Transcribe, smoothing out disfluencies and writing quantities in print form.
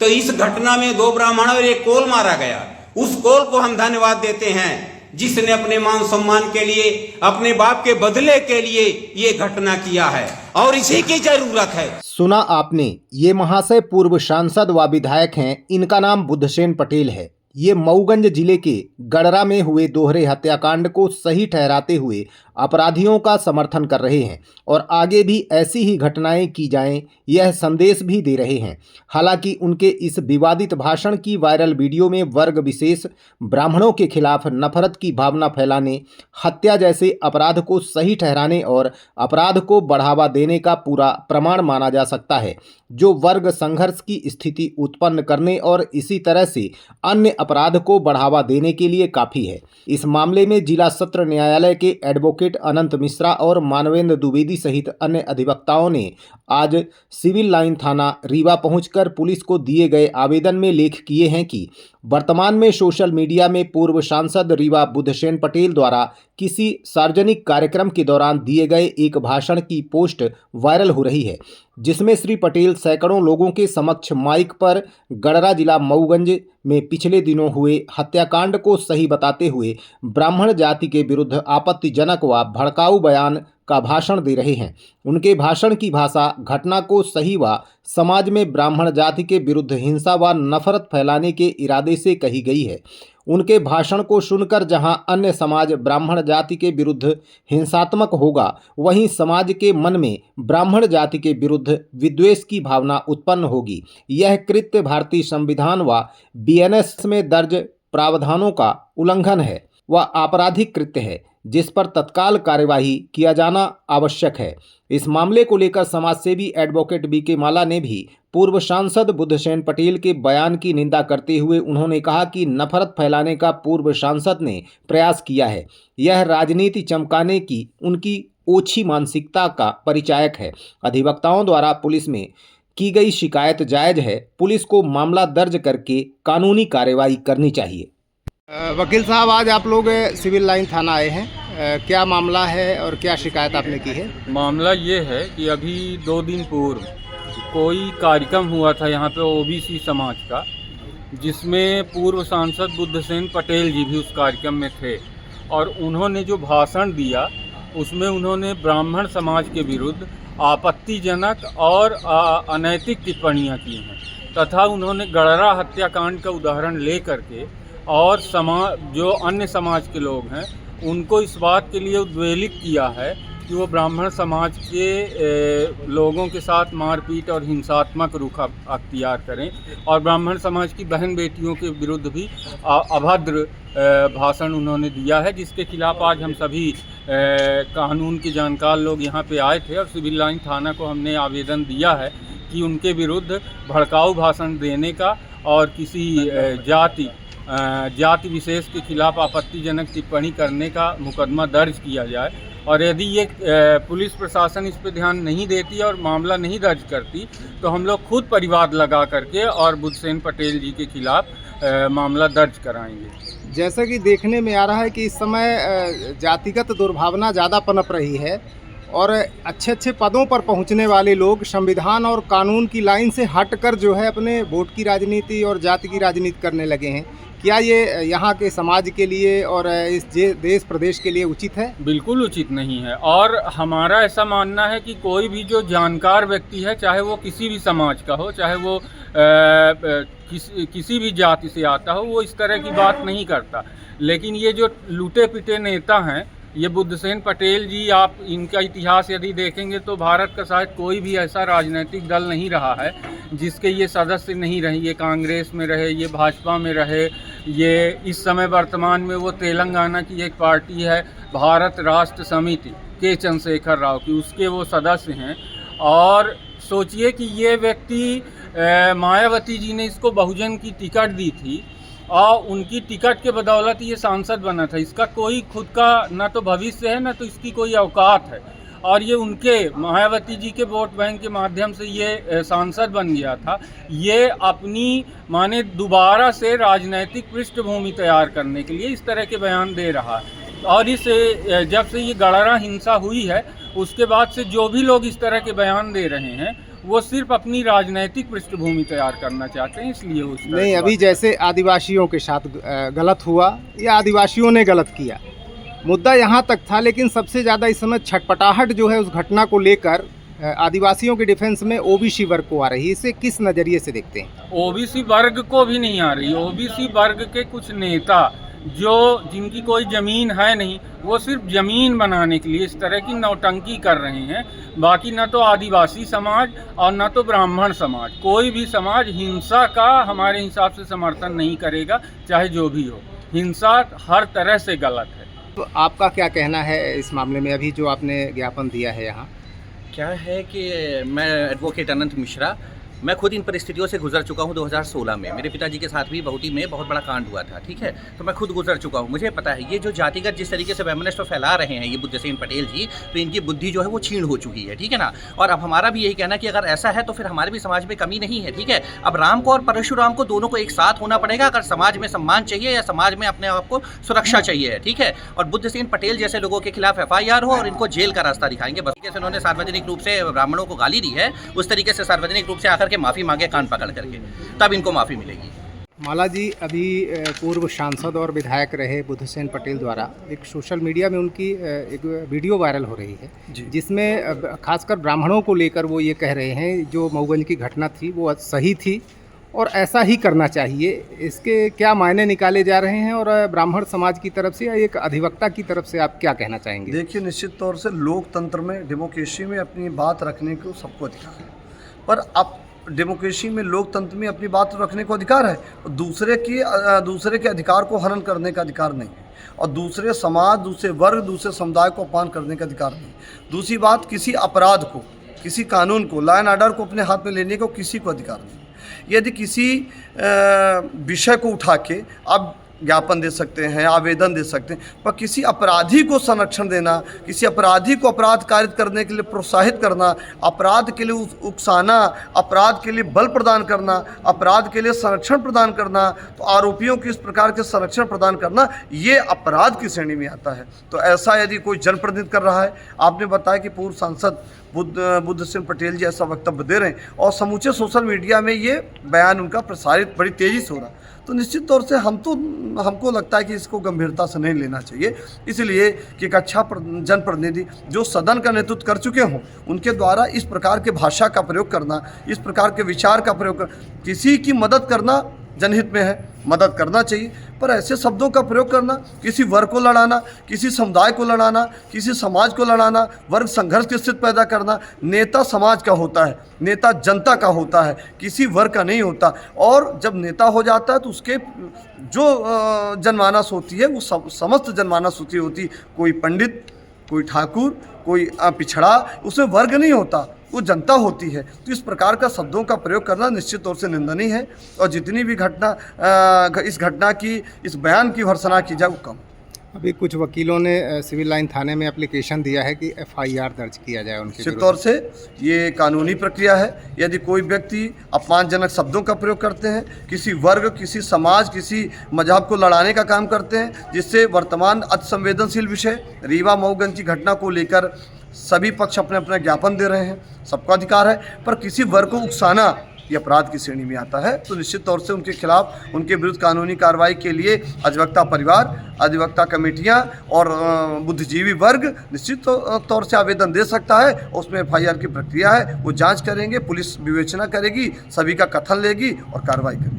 तो इस घटना में 2 ब्राह्मण और एक कोल मारा गया। उस कोल को हम धन्यवाद देते हैं जिसने अपने मान सम्मान के लिए, अपने बाप के बदले के लिए ये घटना किया है और इसी की जरूरत है। सुना आपने, ये महाशय पूर्व सांसद व विधायक हैं। इनका नाम बुद्धसेन पटेल है। ये मऊगंज जिले के गड़रा में हुए दोहरे हत्याकांड को सही ठहराते हुए अपराधियों का समर्थन कर रहे हैं और आगे भी ऐसी ही घटनाएं की जाएं, यह संदेश भी दे रहे हैं। हालांकि उनके इस विवादित भाषण की वायरल वीडियो में वर्ग विशेष, ब्राह्मणों के खिलाफ नफरत की भावना फैलाने, हत्या जैसे अपराध को सही ठहराने और अपराध को बढ़ावा देने का पूरा प्रमाण माना जा सकता है, जो वर्ग संघर्ष की स्थिति उत्पन्न करने और इसी तरह से अन्य अपराध को बढ़ावा देने के लिए काफ़ी है। इस मामले में जिला सत्र न्यायालय के एडवोकेट अनंत मिश्रा और मानवेंद्र द्विवेदी सहित अन्य अधिवक्ताओं ने आज सिविल लाइन थाना रीवा पहुंचकर पुलिस को दिए गए आवेदन में लेख किए हैं कि वर्तमान में सोशल मीडिया में पूर्व सांसद रीवा बुद्धसेन पटेल द्वारा किसी सार्वजनिक कार्यक्रम के दौरान दिए गए एक भाषण की पोस्ट वायरल हो रही है, जिसमें श्री पटेल सैकड़ों लोगों के समक्ष माइक पर गड़रा जिला मऊगंज में पिछले दिनों हुए हत्याकांड को सही बताते हुए ब्राह्मण जाति के विरुद्ध आपत्तिजनक व भड़काऊ बयान का भाषण दे रहे हैं। उनके भाषण की भाषा घटना को सही व समाज में ब्राह्मण जाति के विरुद्ध हिंसा व नफरत फैलाने के इरादे से कही गई है। उनके भाषण को सुनकर जहां अन्य समाज ब्राह्मण जाति के विरुद्ध हिंसात्मक होगा, वहीं समाज के मन में ब्राह्मण जाति के विरुद्ध विद्वेष की भावना उत्पन्न होगी। यह कृत्य भारतीय संविधान व बीएनएस में दर्ज प्रावधानों का उल्लंघन है व आपराधिक कृत्य है, जिस पर तत्काल कार्यवाही किया जाना आवश्यक है। इस मामले को लेकर समाजसेवी एडवोकेट बीके माला ने भी पूर्व सांसद बुद्धसेन पटेल के बयान की निंदा करते हुए उन्होंने कहा कि नफरत फैलाने का पूर्व सांसद ने प्रयास किया है। यह राजनीति चमकाने की उनकी ओछी मानसिकता का परिचायक है। अधिवक्ताओं द्वारा पुलिस में की गई शिकायत जायज है। पुलिस को मामला दर्ज करके कानूनी कार्रवाई करनी चाहिए। वकील साहब, आज आप लोग सिविल लाइन थाना आए हैं, क्या मामला है और क्या शिकायत आपने की है? मामला ये है कि अभी 2 दिन पूर्व कोई कार्यक्रम हुआ था यहाँ पे ओबीसी समाज का, जिसमें पूर्व सांसद बुद्धसेन पटेल जी भी उस कार्यक्रम में थे और उन्होंने जो भाषण दिया उसमें उन्होंने ब्राह्मण समाज के विरुद्ध आपत्तिजनक और अनैतिक टिप्पणियाँ की हैं तथा उन्होंने गड़रा हत्याकांड का उदाहरण ले करके और जो अन्य समाज के लोग हैं उनको इस बात के लिए उद्वेलित किया है कि वो ब्राह्मण समाज के लोगों के साथ मारपीट और हिंसात्मक रुख अख्तियार करें और ब्राह्मण समाज की बहन बेटियों के विरुद्ध भी अभद्र भाषण उन्होंने दिया है, जिसके खिलाफ आज हम सभी कानून के जानकार लोग यहाँ पे आए थे और सिविल लाइन थाना को हमने आवेदन दिया है कि उनके विरुद्ध भड़काऊ भाषण देने का और किसी जाति विशेष के खिलाफ आपत्तिजनक टिप्पणी करने का मुकदमा दर्ज किया जाए। और यदि ये पुलिस प्रशासन इस पर ध्यान नहीं देती और मामला नहीं दर्ज करती तो हम लोग खुद परिवाद लगा करके और बुद्धसेन पटेल जी के खिलाफ मामला दर्ज कराएंगे। जैसा कि देखने में आ रहा है कि इस समय जातिगत दुर्भावना ज़्यादा पनप रही है और अच्छे अच्छे पदों पर पहुंचने वाले लोग संविधान और कानून की लाइन से हटकर जो है अपने वोट की राजनीति और जाति की राजनीति करने लगे हैं। क्या ये यहाँ के समाज के लिए और इस देश प्रदेश के लिए उचित है? बिल्कुल उचित नहीं है और हमारा ऐसा मानना है कि कोई भी जो जानकार व्यक्ति है, चाहे वो किसी भी समाज का हो, चाहे वो किसी भी जाति से आता हो, वो इस तरह की बात नहीं करता। लेकिन ये जो लूटे पिटे नेता हैं, ये बुद्धसेन पटेल जी, आप इनका इतिहास यदि देखेंगे तो भारत का शायद कोई भी ऐसा राजनीतिक दल नहीं रहा है जिसके ये सदस्य नहीं रहे। ये कांग्रेस में रहे, ये भाजपा में रहे, ये इस समय वर्तमान में वो तेलंगाना की एक पार्टी है भारत राष्ट्र समिति के चंद्रशेखर राव की, उसके वो सदस्य हैं। और सोचिए कि ये व्यक्ति मायावती जी ने इसको बहुजन की टिकट दी थी और उनकी टिकट के बदौलत ये सांसद बना था। इसका कोई खुद का न तो भविष्य है, न तो इसकी कोई औकात है और ये उनके मायावती जी के वोट बैंक के माध्यम से ये सांसद बन गया था। ये अपनी माने दोबारा से राजनीतिक पृष्ठभूमि तैयार करने के लिए इस तरह के बयान दे रहा है। और इस जब से ये गड़रा हिंसा हुई है उसके बाद से जो भी लोग इस तरह के बयान दे रहे हैं वो सिर्फ अपनी राजनीतिक पृष्ठभूमि तैयार करना चाहते हैं, इसलिए उस तरह नहीं, की अभी बात- जैसे आदिवासियों के साथ गलत हुआ या आदिवासियों ने गलत किया, मुद्दा यहाँ तक था, लेकिन सबसे ज़्यादा इस समय छटपटाहट जो है उस घटना को लेकर आदिवासियों के डिफेंस में ओबीसी वर्ग को आ रही है। इसे किस नज़रिए से देखते हैं? ओबीसी वर्ग को भी नहीं आ रही। ओबीसी वर्ग के कुछ नेता जो जिनकी कोई ज़मीन है नहीं, वो सिर्फ ज़मीन बनाने के लिए इस तरह की नौटंकी कर रहे हैं। बाकी न तो आदिवासी समाज और न तो ब्राह्मण समाज, कोई भी समाज हिंसा का हमारे हिसाब से समर्थन नहीं करेगा, चाहे जो भी हो। हिंसा हर तरह से गलत है। तो आपका क्या कहना है इस मामले में, अभी जो आपने ज्ञापन दिया है यहाँ? क्या है कि मैं एडवोकेट अनंत मिश्रा, मैं खुद इन परिस्थितियों से गुजर चुका हूँ। 2016 में मेरे पिताजी के साथ भी बहुती में बहुत बड़ा कांड हुआ था, ठीक है, तो मैं खुद गुजर चुका हूँ, मुझे पता है। ये जो जातिगत जिस तरीके से वैमनस्य फैला रहे हैं ये बुद्धसेन पटेल जी, तो इनकी बुद्धि जो है वो क्षीण हो चुकी है, ठीक है ना। और अब हमारा भी यही कहना कि अगर ऐसा है तो फिर हमारे भी समाज में कमी नहीं है, ठीक है। अब राम को और परशुराम को दोनों को एक साथ होना पड़ेगा अगर समाज में सम्मान चाहिए या समाज में अपने आप को सुरक्षा चाहिए, ठीक है। और बुद्धसेन पटेल जैसे लोगों के खिलाफ FIR हो और इनको जेल का रास्ता दिखाएंगे। बस जैसे उन्होंने सार्वजनिक रूप से ब्राह्मणों को गाली दी है, उस तरीके से सार्वजनिक रूप से आकर के माफ़ी मांगे कान पकड़ करके, तब इनको माफ़ी मिलेगी। माला जी, अभी पूर्व सांसद और विधायक रहे बुद्धसेन पटेल द्वारा एक सोशल मीडिया में उनकी एक वीडियो वायरल हो रही है, जिसमें खासकर ब्राह्मणों को लेकर वो ये कह रहे हैं जो मऊगंज की घटना थी वो सही थी और ऐसा ही करना चाहिए। इसके क्या मायने निकाले जा रहे हैं और ब्राह्मण समाज की तरफ से या एक अधिवक्ता की तरफ से आप क्या कहना चाहेंगे? देखिए, निश्चित तौर से लोकतंत्र में, डेमोक्रेसी में अपनी बात रखने को सबको अधिकार है, पर अब डेमोक्रेसी में, लोकतंत्र में अपनी बात रखने को अधिकार है, दूसरे के अधिकार को हनन करने का अधिकार नहीं है, और दूसरे समाज, दूसरे वर्ग, दूसरे समुदाय को अपमान करने का अधिकार नहीं। दूसरी बात, किसी अपराध को, किसी कानून को, लॉ एंड ऑर्डर को अपने हाथ में लेने को किसी को अधिकार नहीं। यदि किसी विषय को उठा के आप ज्ञापन दे सकते हैं, आवेदन दे सकते हैं, पर किसी अपराधी को संरक्षण देना, किसी अपराधी को अपराध कारित करने के लिए प्रोत्साहित करना, अपराध के लिए उकसाना, अपराध के लिए बल प्रदान करना, अपराध के लिए संरक्षण प्रदान करना, तो आरोपियों को इस प्रकार के संरक्षण प्रदान करना, ये अपराध की श्रेणी में आता है। तो ऐसा यदि कोई जनप्रतिनिधि कर रहा है, आपने बताया कि पूर्व सांसद बुद्धसेन पटेल जी ऐसा वक्तव्य दे रहे हैं और समूचे सोशल मीडिया में ये बयान उनका प्रसारित बड़ी तेज़ी से हो रहा है, तो निश्चित तौर से हमको लगता है कि इसको गंभीरता से नहीं लेना चाहिए। इसलिए कि एक अच्छा जनप्रतिनिधि जो सदन का नेतृत्व कर चुके हों, उनके द्वारा इस प्रकार के भाषा का प्रयोग करना, इस प्रकार के विचार का प्रयोग कर, किसी की मदद करना जनहित में है, मदद करना चाहिए, पर ऐसे शब्दों का प्रयोग करना, किसी वर्ग को लड़ाना, किसी समुदाय को लड़ाना, किसी समाज को लड़ाना, वर्ग संघर्ष की स्थिति पैदा करना, नेता समाज का होता है, नेता जनता का होता है, किसी वर्ग का नहीं होता। और जब नेता हो जाता है तो उसके जो जनमानस होती है वो समस्त जनमानस होती है, कोई पंडित, कोई ठाकुर, कोई पिछड़ा, उसमें वर्ग नहीं होता, वो जनता होती है। तो इस प्रकार का शब्दों का प्रयोग करना निश्चित तौर से निंदनीय है, और जितनी भी इस घटना की, इस बयान की भर्त्सना की जाए वो कम। अभी कुछ वकीलों ने सिविल लाइन थाने में एप्लीकेशन दिया है कि FIR दर्ज किया जाए उनके निश्चित तौर से ये कानूनी प्रक्रिया है। यदि कोई व्यक्ति अपमानजनक शब्दों का प्रयोग करते हैं, किसी वर्ग, किसी समाज, किसी मजहब को लड़ाने का काम करते हैं, जिससे वर्तमान अति संवेदनशील विषय रीवा मऊगंज की घटना को लेकर सभी पक्ष अपने अपना ज्ञापन दे रहे हैं, सबका अधिकार है, पर किसी वर्ग को उकसाना ये अपराध की श्रेणी में आता है। तो निश्चित तौर से उनके खिलाफ, उनके विरुद्ध कानूनी कार्रवाई के लिए अधिवक्ता परिवार, अधिवक्ता कमेटियां और बुद्धिजीवी वर्ग निश्चित तौर से आवेदन दे सकता है। उसमें FIR की प्रक्रिया है, वो जांच करेंगे, पुलिस विवेचना करेगी, सभी का कथन लेगी और कार्रवाई करेगी।